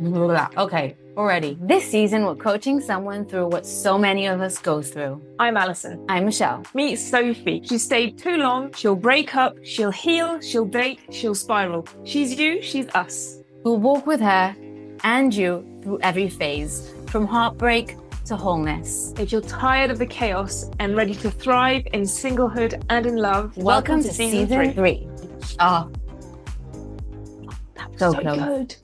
Okay, already. This season, we're coaching someone through what so many of us go through. I'm Alison. I'm Michelle. Meet Sophie. She stayed too long, she'll break up, she'll heal, she'll date, she'll spiral. She's you, she's us. We'll walk with her and you through every phase, from heartbreak to wholeness. If you're tired of the chaos and ready to thrive in singlehood and in love, welcome to season 3. Oh, that was so so close. good.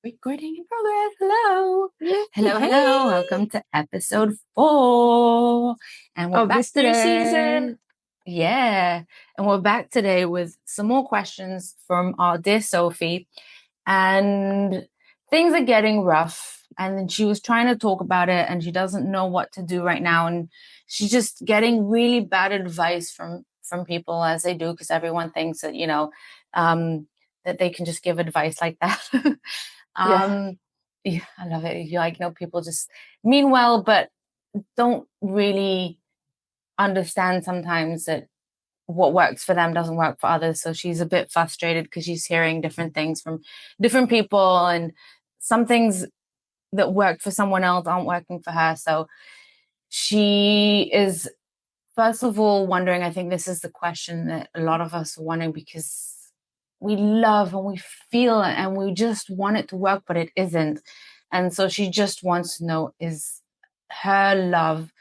Recording in progress. Hello. Hello. Welcome to episode 4. And we're back this new today. season. Yeah. And we're back today with some more questions from our dear Sophie. And things are getting rough. And then she was trying to talk about it and she doesn't know what to do right now. And she's just getting really bad advice from people, as they do, because everyone thinks that, that they can just give advice like that. Yeah, I love it. People just mean well, but don't really understand sometimes that what works for them doesn't work for others. So she's a bit frustrated because she's hearing different things from different people, and some things that worked for someone else aren't working for her. So she is, first of all, wondering, I think this is the question that a lot of us are wondering, because we love and we feel it and we just want it to work, but it isn't. And so she just wants to know, is her love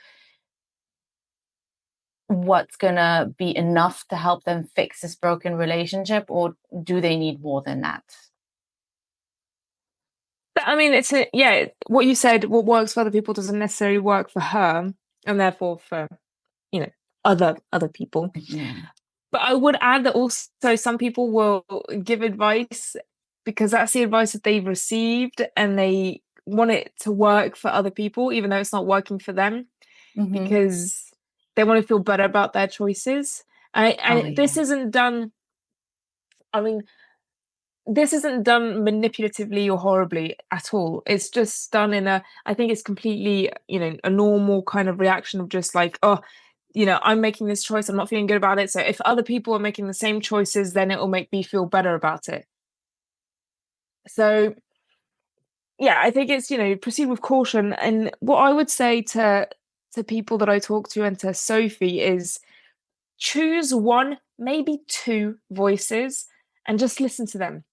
what's gonna be enough to help them fix this broken relationship, or do they need more than that? I mean, what you said, what works for other people doesn't necessarily work for her, and therefore for, other people. Yeah. But I would add that also some people will give advice because that's the advice that they've received and they want it to work for other people, even though it's not working for them, because they want to feel better about their choices. This isn't done, this isn't done manipulatively or horribly at all. It's just done I think it's completely, a normal kind of reaction of just like, oh, I'm making this choice, I'm not feeling good about it. So if other people are making the same choices, then it will make me feel better about it. So yeah, I think it's, proceed with caution. And what I would say to people that I talk to and to Sophie is choose one, maybe two voices and just listen to them.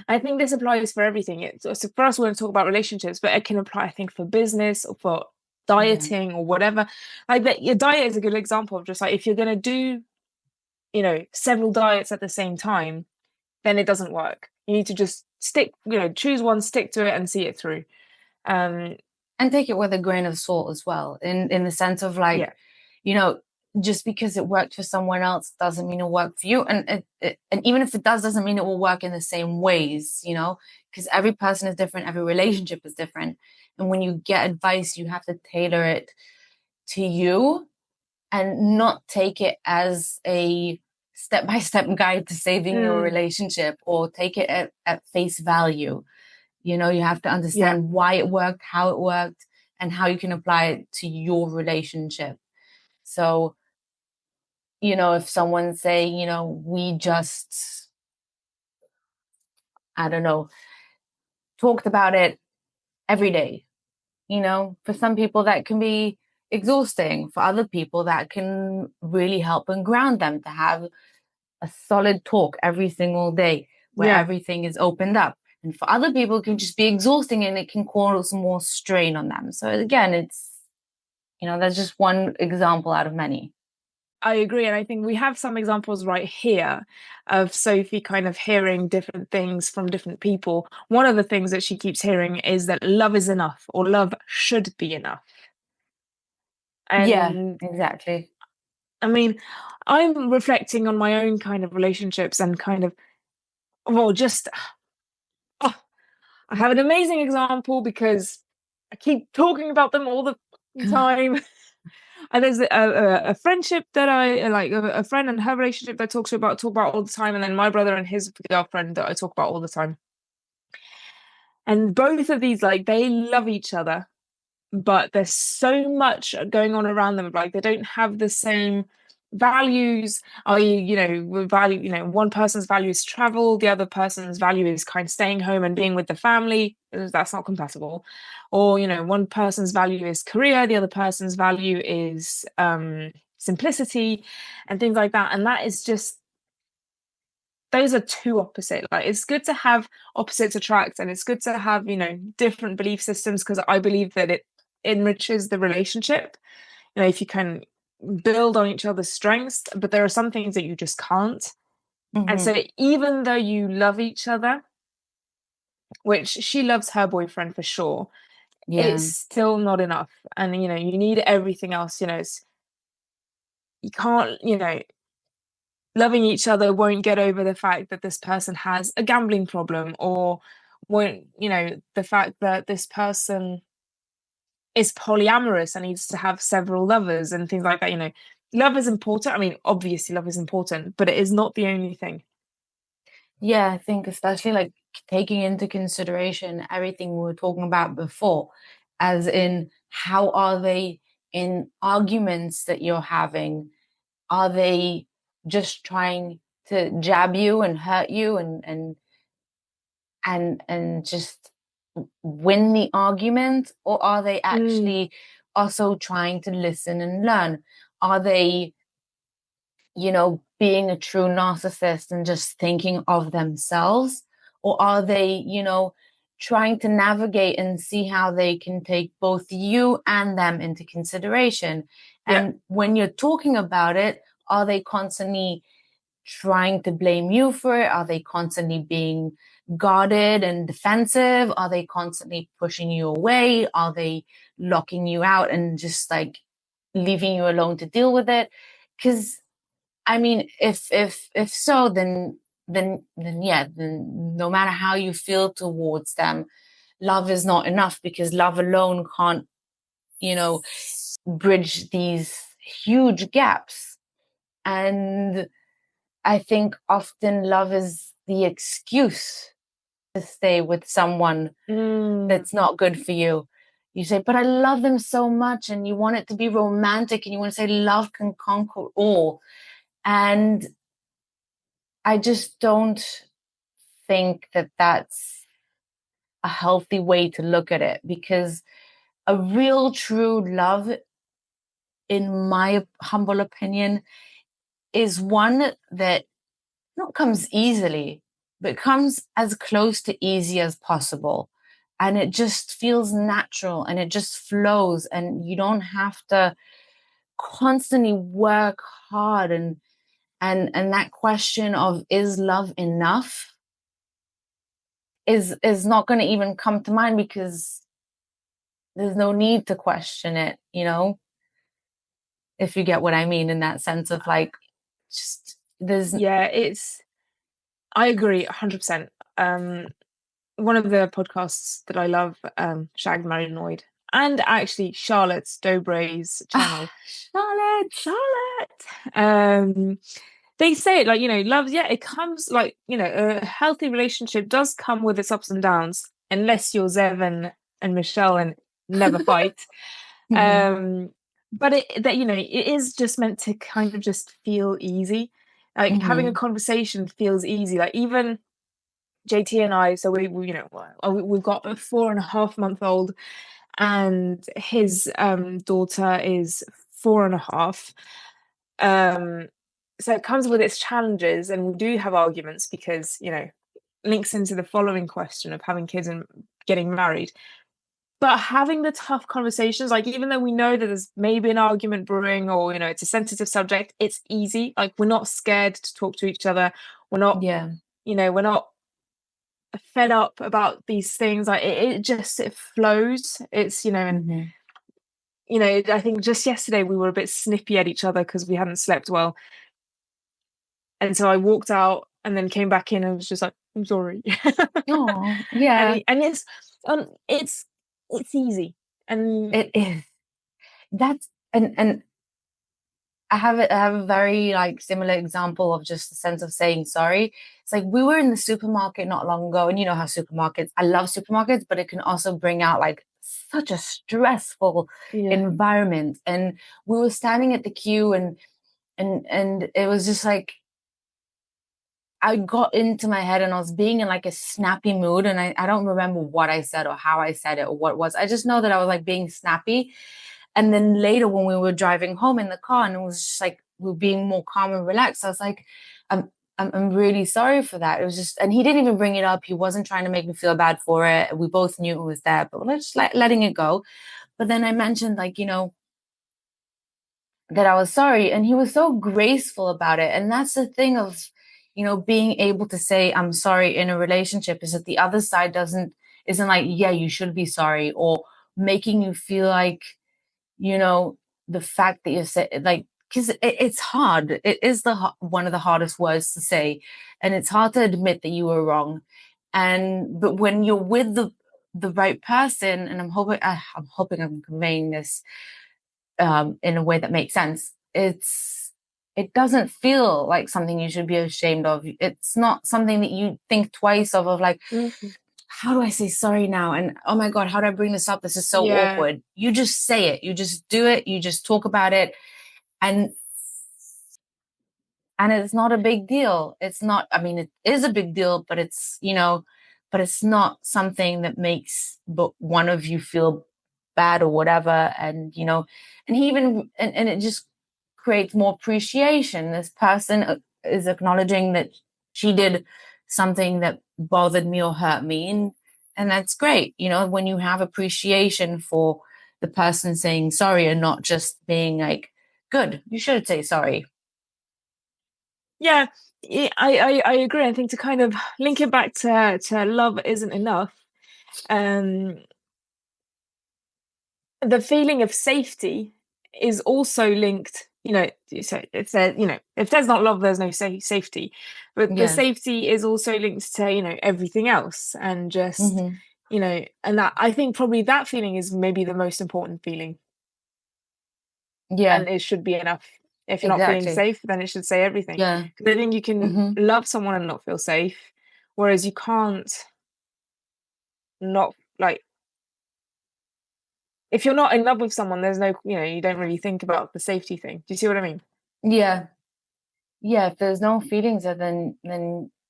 I think this applies for everything. So for us, we're going to talk about relationships, but it can apply, I think, for business or for dieting or whatever. Like that, your diet is a good example of just like, if you're going to do, several diets at the same time, then it doesn't work. You need to just choose one, stick to it and see it through. And take it with a grain of salt as well, in the sense of just because it worked for someone else doesn't mean it'll work for you. And even if it doesn't mean it will work in the same ways, because every person is different, every relationship is different. And when you get advice, you have to tailor it to you and not take it as a step-by-step guide to saving your relationship, or take it at face value. You have to understand why it worked, how it worked, and how you can apply it to your relationship. So, if someone's saying, we just, I don't know, talked about it every day, for some people that can be exhausting. For other people, that can really help and ground them to have a solid talk every single day where everything is opened up. And for other people, it can just be exhausting and it can cause more strain on them. So again, it's, that's just one example out of many. I agree. And I think we have some examples right here of Sophie kind of hearing different things from different people. One of the things that she keeps hearing is that love is enough, or love should be enough. And yeah, exactly. I mean, I'm reflecting on my own kind of relationships and kind of, I have an amazing example because I keep talking about them all the time. And there's a friendship that I like, a friend and her relationship that I talk about all the time, and then my brother and his girlfriend that I talk about all the time. And both of these, like, they love each other, but there's so much going on around them. Like, they don't have the same values. Are you, we value, one person's value is travel, the other person's value is kind of staying home and being with the family. That's not compatible. Or, one person's value is career, the other person's value is simplicity and things like that. And that is just, those are two opposite. Like, it's good to have opposites attract, and it's good to have, different belief systems, because I believe that it enriches the relationship. If you can build on each other's strengths, but there are some things that you just can't. And Hmm. so even though you love each other, which she loves her boyfriend for sure, it's Yeah. still not enough. And you need everything else. You can't, loving each other won't get over the fact that this person has a gambling problem, or won't, the fact that this person is polyamorous and needs to have several lovers and things like that. Love is important. I mean, obviously love is important, but it is not the only thing. Yeah, I think especially like taking into consideration everything we were talking about before, as in how are they in arguments that you're having? Are they just trying to jab you and hurt you and just win the argument, or are they Mm, actually also trying to listen and learn? Are they, being a true narcissist and just thinking of themselves? Or are they, trying to navigate and see how they can take both you and them into consideration? yeah, And when you're talking about it, are they constantly trying to blame you for it? Are they constantly being guarded and defensive? Are they constantly pushing you away? Are they locking you out and just like leaving you alone to deal with it? Because I mean, if so, then yeah, then no matter how you feel towards them, love is not enough, because love alone can't, you know, bridge these huge gaps. And I think often love is the excuse to stay with someone mm, that's not good for you. You say, but I love them so much, and you want it to be romantic, and you want to say love can conquer all. And I just don't think that that's a healthy way to look at it, because a real true love, in my humble opinion, is one that not comes easily, but comes as close to easy as possible. And it just feels natural and it just flows, and you don't have to constantly work hard. And that question of is love enough is not going to even come to mind, because there's no need to question it, if you get what I mean, in that sense of like, just there's yeah, I agree 100%. One of the podcasts that I love, Shagged, Married, Annoyed, and actually Charlotte Dobray's channel, Charlotte. Charlotte. They say it like, love, yeah, it comes like, a healthy relationship does come with its ups and downs, unless you're Zev and Michelle and never fight. Mhm. Um, but it is just meant to kind of just feel easy. Like, having a Mhm. conversation feels easy. Like, even JT and I, so we've got a 4.5-month-old, and his daughter is 4.5. So it comes with its challenges, and we do have arguments because, links into the following question of having kids and getting married. But having the tough conversations, like, even though we know that there's maybe an argument brewing, or, it's a sensitive subject, it's easy. Like, we're not scared to talk to each other. We're not, Yeah. we're not fed up about these things. Like, it flows. And Mhm. I think just yesterday we were a bit snippy at each other because we hadn't slept well. And so I walked out and then came back in and was just like, I'm sorry. Oh, and yeah, and it's easy. And it is. That's and I have a very like similar example of just the sense of saying sorry. It's like we were in the supermarket not long ago, and you know how supermarkets, I love supermarkets, but it can also bring out like such a stressful yeah. environment. And we were standing at the queue, and And it was just like I got into my head and I was being in like a snappy mood, and I don't remember what I said or how I said it or what it was. I just know that I was like being snappy. And then later when we were driving home in the car and it was just like we were being more calm and relaxed, I was like, I'm I'm really sorry for that. It was just, and he didn't even bring it up. He wasn't trying to make me feel bad for it. We both knew it was there, but we're just like letting it go. But then I mentioned like, that I was sorry. And he was so graceful about it. And that's the thing of, being able to say, I'm sorry in a relationship, is that the other side isn't like, yeah, you should be sorry, or making you feel like, you know, the fact that you're like, because it's hard. It is one of the hardest words to say. And it's hard to admit that you were wrong. But when you're with the right person, and I'm hoping I'm conveying this in a way that makes sense. It doesn't feel like something you should be ashamed of. It's not something that you think twice of like, Mhm. how do I say sorry now? And oh my God, how do I bring this up? This is so Yeah. awkward. You just say it. You just do it. You just talk about it. And it's not a big deal. It's not, I mean, it is a big deal, but it's not something that makes but one of you feel bad or whatever. And he even, and it just creates more appreciation. This person is acknowledging that she did something that bothered me or hurt me. And that's great. When you have appreciation for the person saying sorry and not just being like, good, you should say sorry. Yeah, I agree. I think to kind of link it back to love isn't enough. Um, the feeling of safety is also linked. So if there's not love, there's no safety. But the Yeah. safety is also linked to everything else, and just Hmm. and that I think probably that feeling is maybe the most important feeling, Yeah, and it should be enough. If you're not feeling exactly. safe, then it should say everything. Yeah. Because I think you can Hmm. love someone and not feel safe, whereas you can't not like if you're not in love with someone, there's no, you don't really think about the safety thing. Do you see what I mean? Yeah. Yeah. If there's no feelings there, then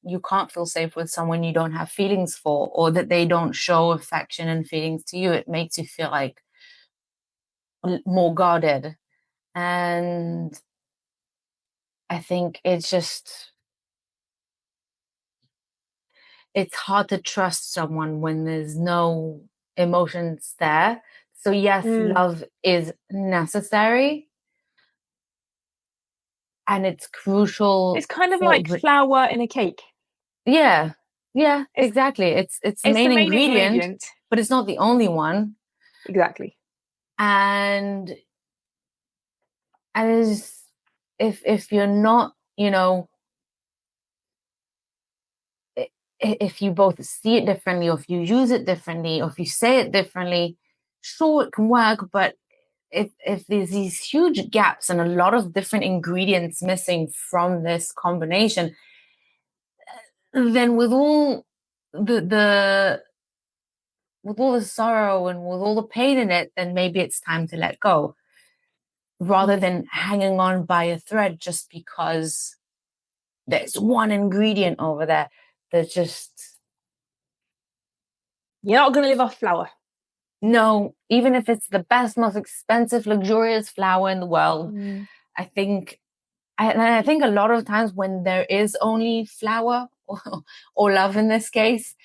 you can't feel safe with someone you don't have feelings for, or that they don't show affection and feelings to you. It makes you feel like more guarded. And I think it's hard to trust someone when there's no emotions there. So yes, Mm. love is necessary and it's It's crucial kind of for like flour in a cake. yeah, yeah, It's exactly. It's the it's the main main ingredient, ingredient. but it's not the only one. Exactly. And as if you're not, if you both see it differently, or if you use it differently, or if you say it differently, sure it can work. But if there's these huge gaps and a lot of different ingredients missing from this combination, then the with all the sorrow and with all the pain in it, then maybe it's time to let go rather Mm. than hanging on by a thread just because there's one ingredient over there that just, You're not going to live off flour. no, even if it's the best, most expensive, luxurious flower in the world, Mm. I think, and I think a lot of times when there is only flower or love in this case,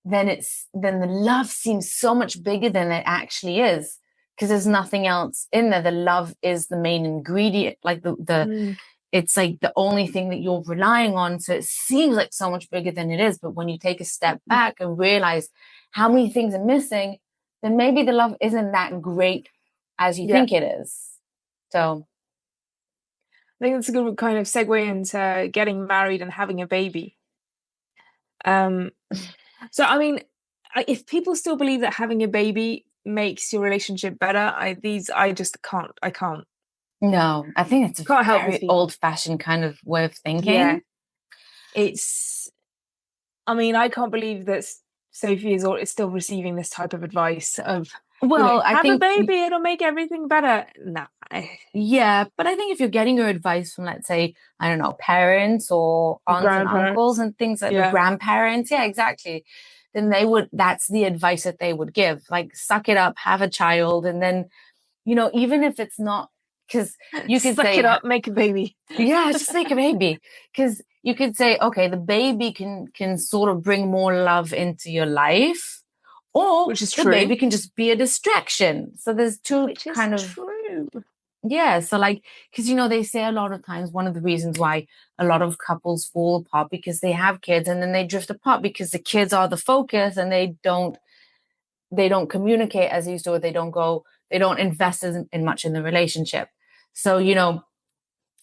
then the love seems so much bigger than it actually is because there's nothing else in there. The love is the main ingredient, like the Mm. it's like the only thing that you're relying on. So it seems like so much bigger than it is. But when you take a step back and realize how many things are missing, then maybe the love isn't that great as you Yeah. think it is. So I think that's a good kind of segue into getting married and having a baby. Um, so I mean, if people still believe that having a baby makes your relationship better, I just no, I think it's a can't help these very people. old fashioned kind of way of Yeah, thinking. it's. I mean, I can't believe that Sophie is still receiving this type of advice of. Well, I Have a think, baby, it'll make everything better. Nah. yeah, but I think if you're getting your advice from, let's say, I don't know, parents or aunts and uncles Grandparents. and things like the Yeah. grandparents, yeah, exactly. Then that's the advice that they would give. Like, suck it up, have a child, and then, even if it's not, because you could Suck it say, up, make a baby. yeah, just make a baby. Because you could say, okay, the baby can sort of bring more love into your life, or Which is the true. baby can just be a distraction. So there's two Which is kind of, true. yeah. So like, because they say a lot of times one of the reasons why a lot of couples fall apart because they have kids and then they drift apart because the kids are the focus and they don't communicate as they used to, or they don't invest in much in the relationship. So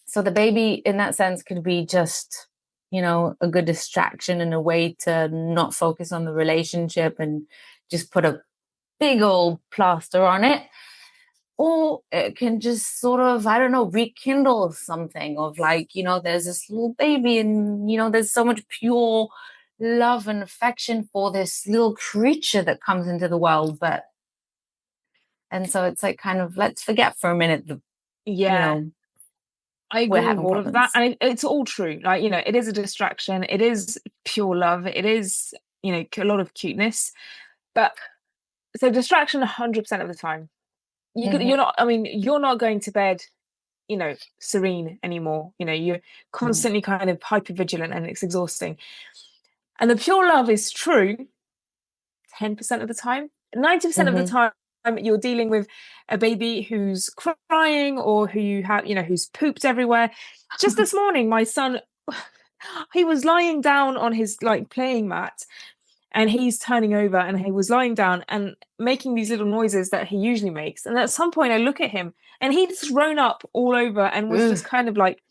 so the baby in that sense could be just, a good distraction and a way to not focus on the relationship and just put a big old plaster on it. Or it can just sort of, I don't know, rekindle something of like, there's this little baby and, there's so much pure love and affection for this little creature that comes into the world. And so it's like kind of, let's forget for a minute you Yeah. know, I we're agree with having all of that. problems. And it's all true. Like, it is a distraction. It is pure love. It is, a lot of cuteness. But so distraction 100% of the time. Hmm. You're not, I mean, you're not going to bed, serene anymore. You're constantly kind of hyper vigilant and it's exhausting. And the pure love is true 10% of the time. 90% of the Hmm. time, you're dealing with a baby who's crying or who who's pooped everywhere. Just this morning, my son, he was lying down on his like playing mat and he's turning over and he was lying down and making these little noises that he usually makes. And at some point, I look at him and he'd thrown up all over and was Ugh. just kind of like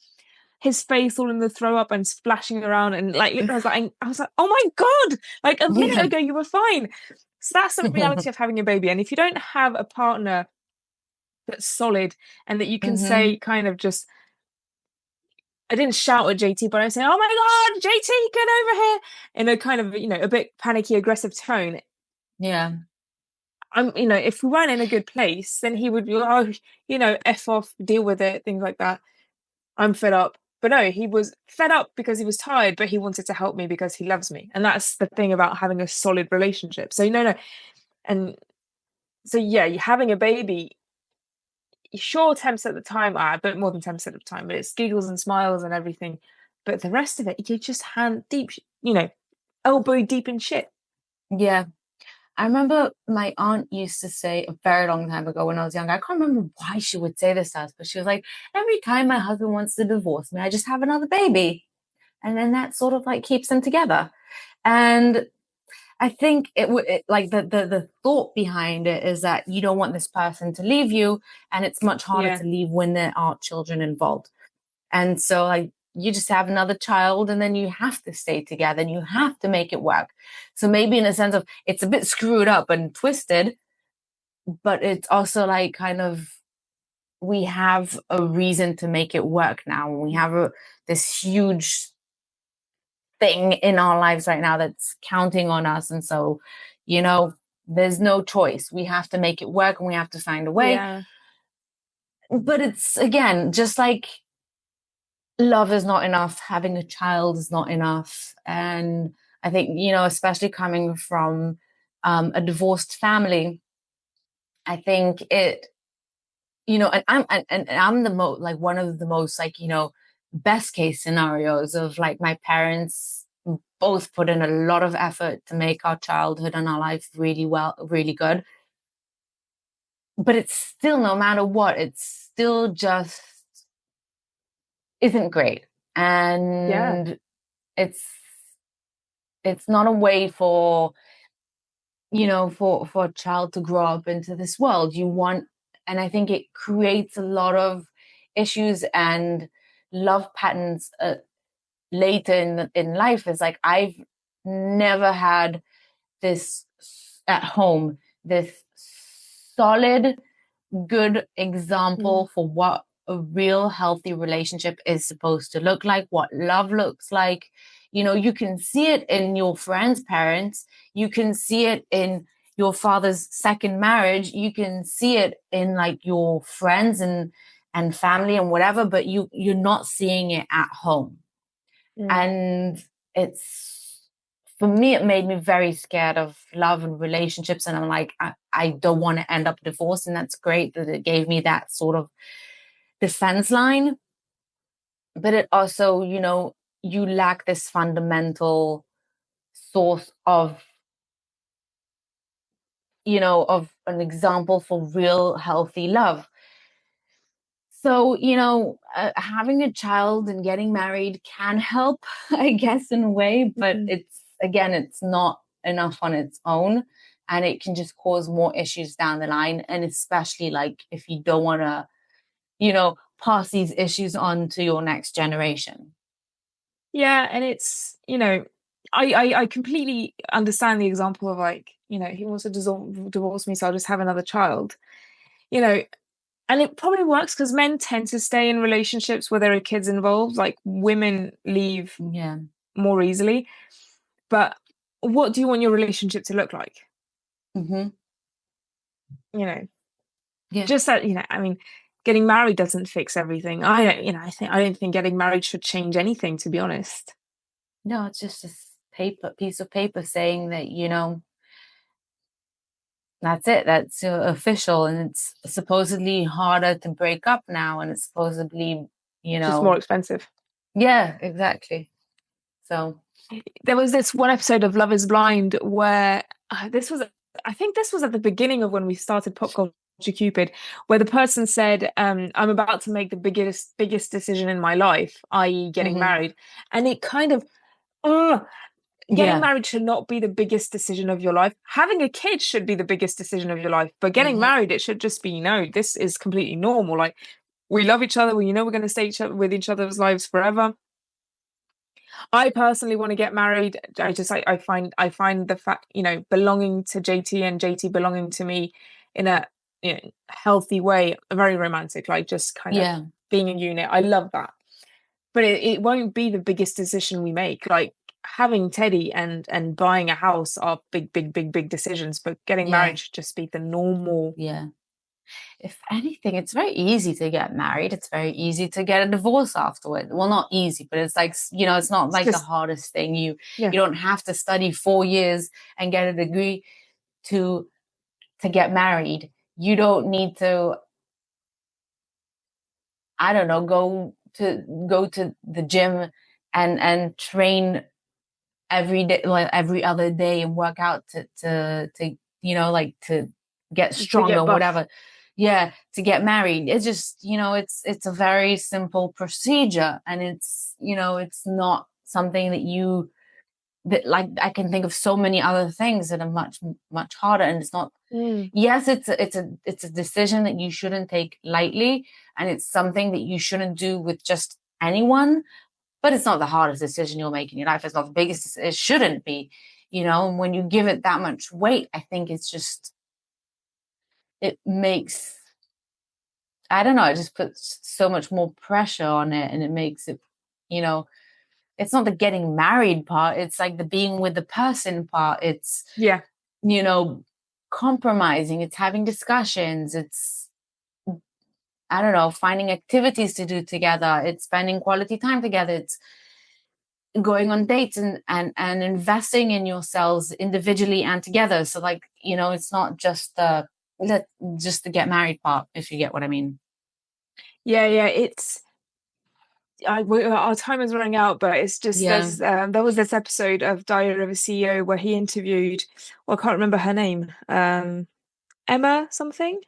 his face all in the throw up and splashing around and like I was like, oh my god, like a minute Yeah. ago you were fine. So that's the reality of having a baby. And if you don't have a partner that's solid and that you can Hmm. say kind of just, I didn't shout at JT, but I say, oh my god, JT, get over here, in a kind of a bit panicky aggressive tone. Yeah. If we weren't in a good place, then he would be like, oh, F off, deal with it, things like that. I'm fed up. But no, he was fed up because he was tired, but he wanted to help me because he loves me. And that's the thing about having a solid relationship. So no, no. And so yeah, you having a baby, sure, 10% of the time, a bit more than 10% of the time, but it's giggles and smiles and everything. But the rest of it, you just hand deep, elbow deep in shit. Yeah. I remember my aunt used to say a very long time ago when I was younger. I can't remember why she would say this to us, but she was like, every time my husband wants to divorce me, I just have another baby. And then that sort of like keeps them together. And I think like the thought behind it is that you don't want this person to leave you, and it's much harder Yeah. to leave when there are children involved. And so like you just have another child and then you have to stay together and you have to make it work. So maybe in a sense of it's a bit screwed up and twisted, but it's also like kind of we have a reason to make it work now. We have this huge thing in our lives right now that's counting on us. And so, you know, there's no choice. We have to make it work and we have to find a way. Yeah. But it's again, just like love is not enough, having a child is not enough. And I think, especially coming from a divorced family, I think and I'm the most like one of the most like, best case scenarios of like my parents both put in a lot of effort to make our childhood and our life really well, really good. But it's still, no matter what, it's still just isn't great. Yeah. And it's it's not a way for for a child to grow up into this world. And I think it creates a lot of issues and love patterns later in life. Is like I've never had this at home, this solid good Mm. example for what a real healthy relationship is supposed to look like, what love looks like. You can see it in your friends' parents. You can see it your father's second marriage, you can see it in like your friends and family and whatever, but you're not seeing it at home. Mm. And it's, for me, it made me very scared of love and relationships. And I'm like, I don't want to end up divorced. And that's great that it gave me that sort of defense line. But it also, you lack this fundamental source of an example for real healthy love. So, having a child and getting married can help, I guess, in a way, but Mm. it's not enough on its own. And it can just cause more issues down the line. And especially like if you don't want to, pass these issues on to your next generation. Yeah, and it's, I completely understand the example of like, he wants to divorce me, so I'll just have another child. You know, and it probably works because men tend to stay in relationships where there are kids involved. Like women leave Yeah. more easily. But what do you want your relationship to look like? Hmm. You know, Yeah. just that, I mean, getting married doesn't fix everything. I don't think getting married should change anything, to be honest. No, it's just this piece of paper saying that, that's it. That's official. And it's supposedly harder to break up now. And it's supposedly, you Just more know, expensive. yeah, exactly. So, There was this one episode of Love is Blind where I think this was at the beginning of when we started Pop Culture Cupid, where the person said, I'm about to make the biggest decision in my life, i.e., getting mhm, married. And it kind of, uh, getting yeah. married should not be the biggest decision of your life. Having a kid should be the biggest decision of your life. But getting Hmm. married, it should just be, no, this is completely normal. Like, we love each other. We're going to stay with each other's lives forever. I personally want to get married. I find the fact, belonging to JT and JT belonging to me in a healthy way, very romantic, like just kind of Yeah. being a unit. I love that. But it won't be the biggest decision we make. Like having Teddy and buying a house are big, big, big, big decisions, but getting Yeah. married should just be the normal. Yeah. If anything, it's very easy to get married. It's very easy to get a divorce afterward. Well, not easy, but it's like, it's not It's like the just, hardest thing. You yeah, you don't have to study 4 years and get a degree to to get married. You don't need to, I don't know, go to the gym and train every day, like every other day, and work out to like to get to stronger, get buff. whatever. Yeah, to get married. It's just, it's a very simple procedure, and it's not something that like I can think of so many other things that are much much harder, and it's not. Mm. Yes, it's a decision that you shouldn't take lightly, and it's something that you shouldn't do with just anyone, but it's not the hardest decision you'll make in your life. It's not the biggest. It shouldn't be, and when you give it that much weight, I think it makes, I don't know, it just puts so much more pressure on it, and it makes it, you know it's not the getting married part, it's like the being with the person part. It's, Yeah. you know compromising, it's having discussions, it's, I don't know, finding activities to do together, it's spending quality time together, it's going on dates, and investing in yourselves individually and together. So like, it's not just the get married part, if you get what I mean. Yeah, yeah. Our time is running out, but it's just Yeah. there was this episode of Diary of a CEO where he interviewed, well, I can't remember her name, Emma something.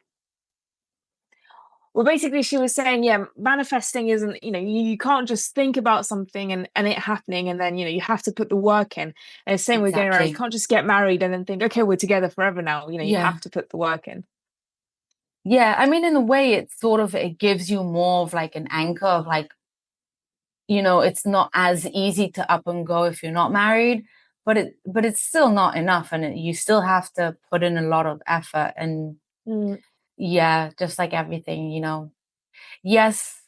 Well, basically, she was saying, yeah, manifesting isn't, you can't just think about something and it happening, and then you have to put the work in. And the same with getting married, you Exactly. can't just get married and then think, okay, we're together forever now. You Yeah. have to put the work in. Yeah, I mean, in a way, it gives you more of like an anchor of like, it's not as easy to up and go if you're not married, but it's still not enough, and you still have to put in a lot of effort. And Mm, yeah, just like everything, yes,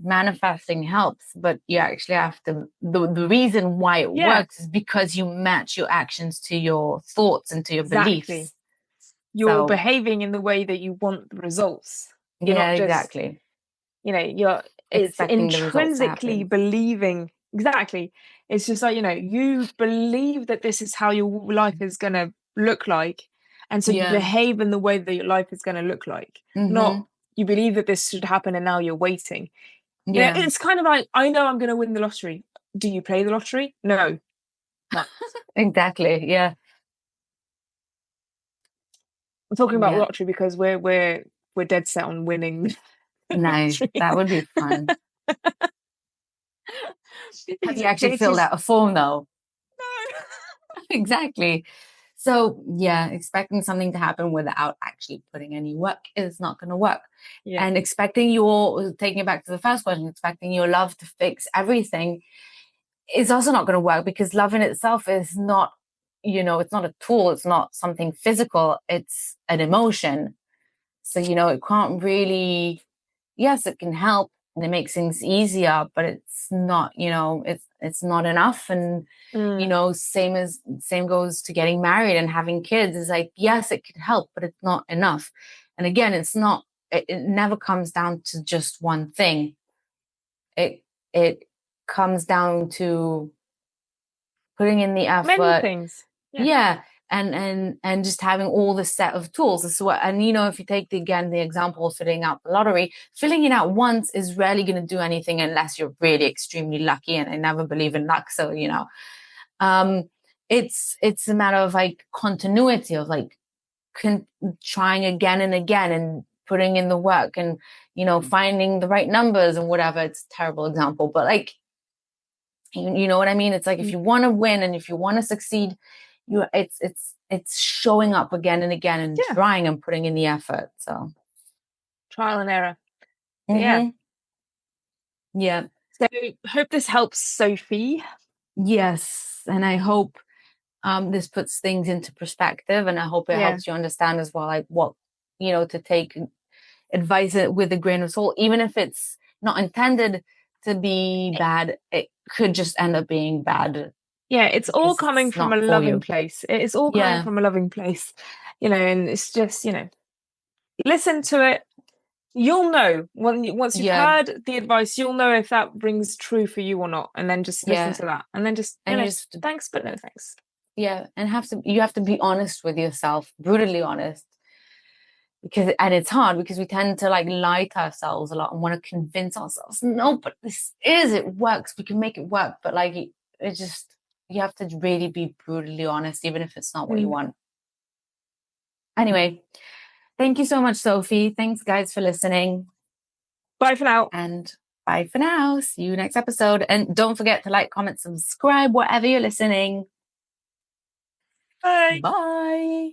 manifesting helps, but you actually have to, the reason why it yeah, works is because you match your actions to your thoughts and to your exactly. beliefs. you're behaving in the way that you want the results. You're Yeah, not just, exactly. it's Expecting the results to intrinsically happen. believing. Exactly. It's just like, you believe that this is how your life is going to look like. And so you Yeah. behave in the way that your life is going to look like. Not you believe that this should happen and now you're waiting. Yeah. It's kind of like, I know I'm going to win the lottery. Do you play the lottery? No. Exactly. Yeah. I'm talking about Yeah. lottery because we're dead set on winning the Nice. lottery. That would be fun. Have you actually filled Katie's out a form though? no. Exactly. So yeah, expecting something to happen without actually putting any work is not going to work. Yeah. And taking it back to the first question, expecting your love to fix everything is also not going to work, because love in itself is not, it's not a tool. It's not something physical. It's an emotion. So, it can't really, yes, it can help and it makes things easier, but it's not, it's not enough. And, same goes to getting married and having kids. It's like, yes, it can help, but it's not enough. And again, it never comes down to just one thing. It comes down to putting in the Many effort. things. Yeah. And just having all the set of tools. This is what, and if you take the example of filling out the lottery, filling it out once is rarely going to do anything unless you're really extremely lucky. And I never believe in luck. So, it's a matter of like continuity of like trying again and again and putting in the work and, finding the right numbers and whatever. It's a terrible example, but like, you know what I mean? It's like, if you want to win and if you want to succeed, it's showing up again and again and trying and putting in the effort. So trial and error. Yeah. So hope this helps, Sophie. Yes. And I hope this puts things into perspective, and I hope it helps you understand as well, like what, to take advice with a grain of salt, even if it's not intended to be bad, it could just end up being bad. Yeah, it's all coming from a loving place. It's all coming from a loving place, and it's just, listen to it. You'll know once you've heard the advice, you'll know if that rings true for you or not, and then just listen to that, and then just, thanks, but no thanks. Yeah, and you have to be honest with yourself, brutally honest. And it's hard because we tend to like lie to ourselves a lot and want to convince ourselves, no, but it works. We can make it work. But like, you have to really be brutally honest, even if it's not what you want. Anyway, thank you so much, Sophie. Thanks guys for listening. Bye for now. And bye for now. See you next episode. And don't forget to like, comment, subscribe, wherever you're listening. Bye. Bye.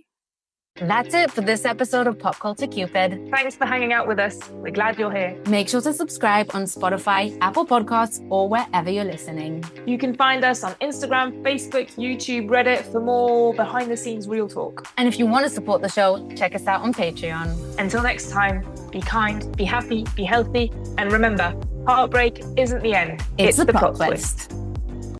That's it for this episode of Pop Culture Cupid. Thanks for hanging out with us. We're glad you're here. Make sure to subscribe on Spotify, Apple Podcasts, or wherever you're listening. You can find us on Instagram, Facebook, YouTube, Reddit for more behind-the-scenes real talk. And if you want to support the show, check us out on Patreon. Until next time, be kind, be happy, be healthy, and remember, heartbreak isn't the end. It's the plot twist.